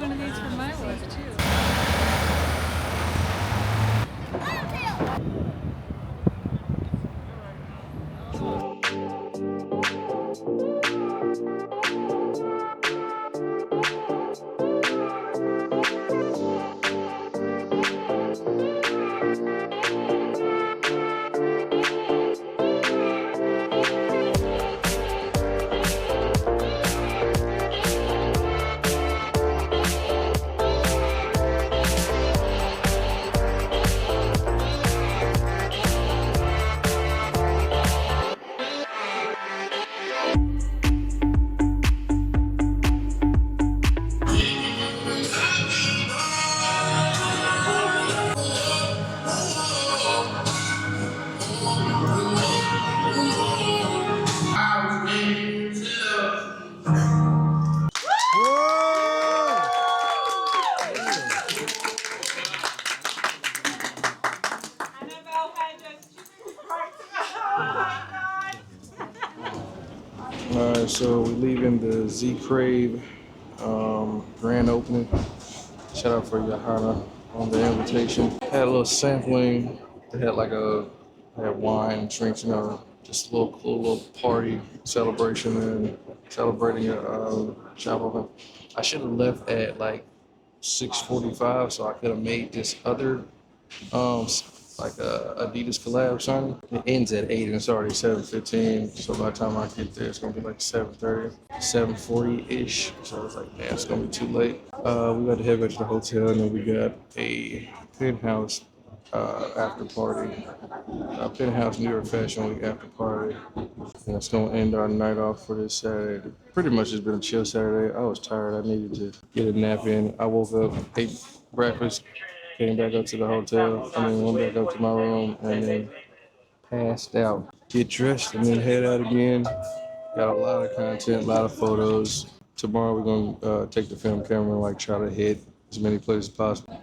one of these for my work too. Alright, so we're leaving the Z Crave grand opening. Shout out for Johanna on the invitation. Had a little sampling. They had had wine, drinks, just a little cool little party celebration and celebrating a job opening. I should have left at like 6:45 so I could have made this other like a Adidas collab signing. It ends at 8 and it's already 7:15. So by the time I get there, it's gonna be like 7:30, 7:40-ish. So it's like, man, it's gonna be too late. We got to head back to the hotel and then we got a penthouse after party. Penthouse New York Fashion Week after party. And it's gonna end our night off for this Saturday. Pretty much it's been a chill Saturday. I was tired. I needed to get a nap in. I woke up, ate breakfast, came back up to the hotel, and then went back up to my room, and then passed out. Get dressed, and then head out again. Got a lot of content, a lot of photos. Tomorrow we're gonna take the film camera and like try to hit as many places as possible.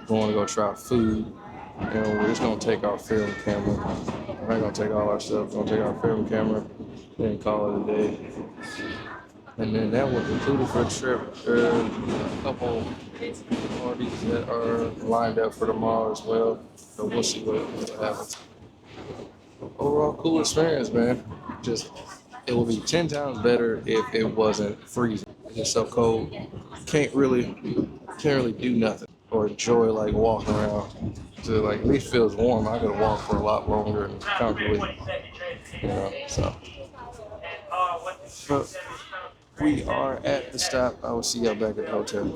We want to go try food, and we're just gonna take our film camera. We're not gonna take all our stuff. We're gonna take our film camera, and call it a day. And then that will conclude it for the trip. There are a couple parties that are lined up for tomorrow as well. So we'll see what happens. Overall, cool experience, man. Just, it would be 10 times better if it wasn't freezing. It's so cold. Can't really do nothing or enjoy like walking around. So like at least feels warm. I could walk for a lot longer and comfortably. So. But we are at the stop. I will see y'all back at the hotel.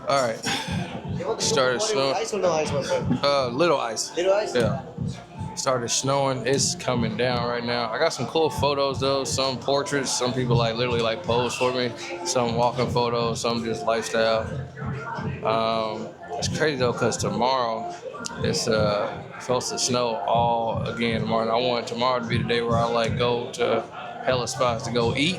All right. Started snowing. Ice or no ice, my friend? Little ice. Little ice? Yeah. Started snowing. It's coming down right now. I got some cool photos though. Some portraits. Some people like literally like pose for me. Some walking photos. Some just lifestyle. It's crazy though because tomorrow it's supposed to snow all again tomorrow. And I want tomorrow to be the day where I like go to hella spots to go eat.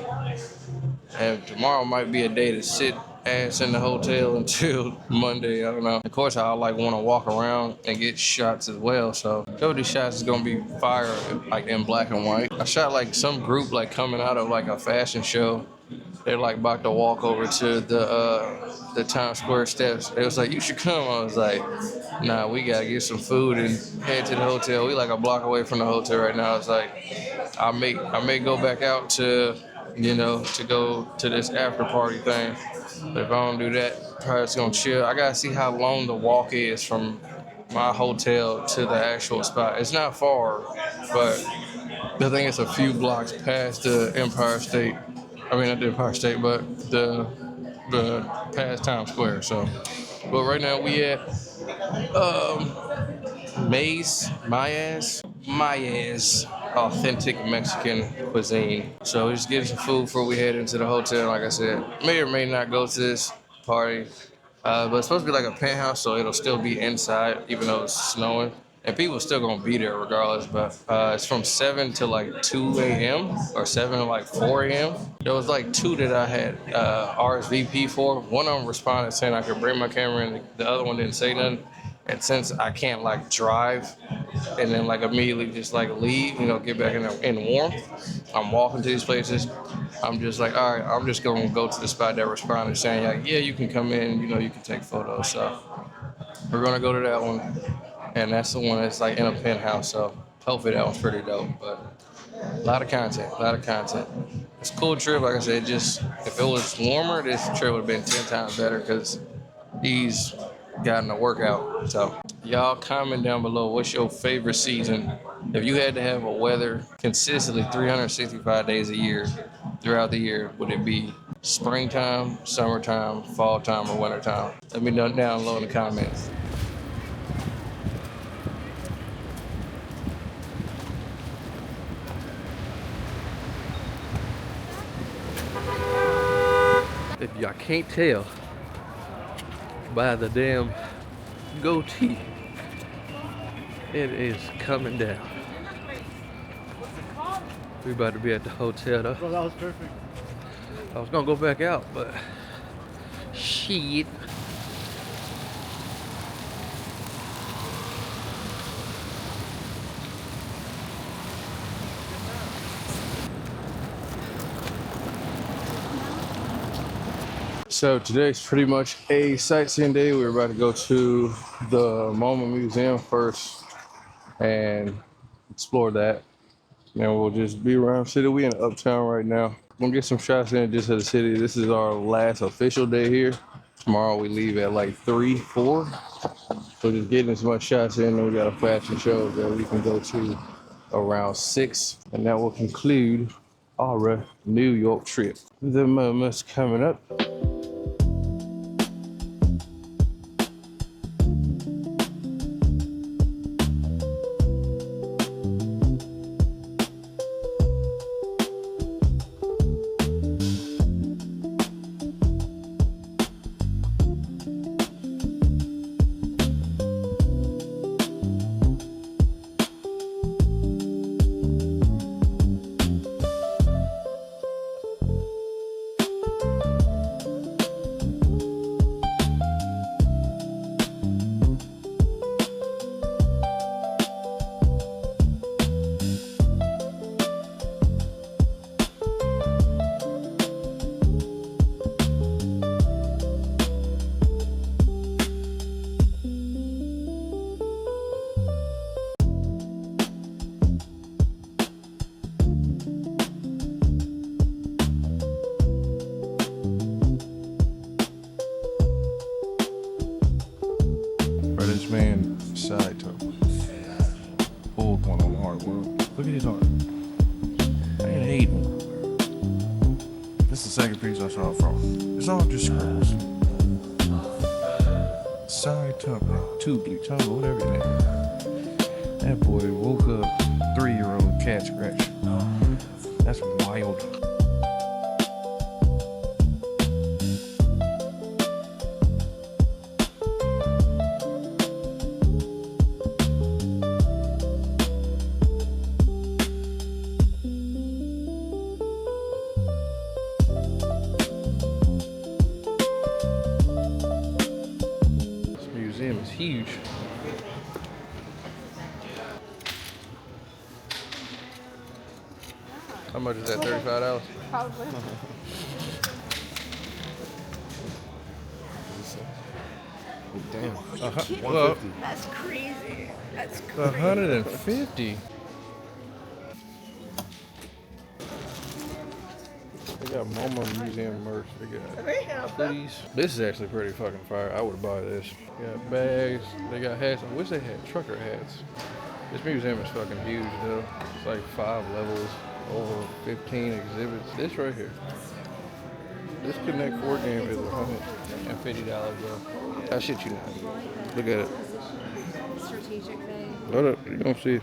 And tomorrow might be a day to sit ass in the hotel until Monday. I don't know. Of course, I like want to walk around and get shots as well. So, these shots is gonna be fire, like in black and white. I shot like some group like coming out of like a fashion show. They're like about to walk over to the Times Square steps. They was like, "You should come." I was like, "Nah, we gotta get some food and head to the hotel." We like a block away from the hotel right now. It's like, I may go back out to go to this after party thing. But if I don't do that, probably just gonna chill. I gotta see how long the walk is from my hotel to the actual spot. It's not far, but I think it's a few blocks past the Empire State. I mean, not the Empire State, but the past Times Square. So, but right now we at Maze, Maya's authentic Mexican cuisine. So we're just getting some food before we head into the hotel. Like I said, may or may not go to this party, but it's supposed to be like a penthouse, so it'll still be inside, even though it's snowing. And people still gonna be there regardless. But it's from 7 to like 2 a.m. or 7 to like 4 a.m. There was like two that I had RSVP for. One of them responded saying I could bring my camera, and the other one didn't say nothing. And since I can't like drive and then like immediately just like leave, get back in warmth, I'm walking to these places. I'm just like, all right, I'm just gonna go to the spot that responded saying like, yeah, you can come in, you can take photos. So we're gonna go to that one, and that's the one that's like in a penthouse. So hopefully that one's pretty dope. But a lot of content, a lot of content. It's a cool trip. Like I said, just if it was warmer, this trip would have been 10 times better because he's gotten a workout. So y'all comment down below, what's your favorite season? If you had to have a weather consistently 365 days a year throughout the year, would it be springtime, summertime, fall time, or wintertime? Let me know down below in the comments. If y'all can't tell by the damn goatee, it is coming down. We about to be at the hotel though. Well, that was perfect. I was gonna go back out, but shit. So today's pretty much a sightseeing day. We're about to go to the MoMA Museum first and explore that. And we'll just be around city. We in Uptown right now. Gonna get some shots in just of the city. This is our last official day here. Tomorrow we leave at like 3, 4. So just getting as much shots in. And we got a fashion show that we can go to around 6. And that will conclude our New York trip. The MoMA's coming up. This man side toe pulled one on the hard world. Look at his arm. I ain't hating. This is the second piece I saw from. It's all just scribbles. Side toe, two bleach, whatever your name. That boy woke up 3-year-old cat scratch. That's wild. Museum is huge. How much is that? $35? Probably. Damn. Well, That's crazy. That's crazy. 150. They got MoMA Museum merch. They got hoodies. This is actually pretty fucking fire. I would buy this. They got bags. They got hats. I wish they had trucker hats. This museum is fucking huge though. It's like 5 levels, over 15 exhibits. This right here. This Connect 4 game is $150 though. I shit you not. Look at it. Strategic thing. Hold up, you gonna see.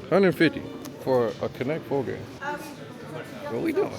150 for a Connect 4 game. What we doing?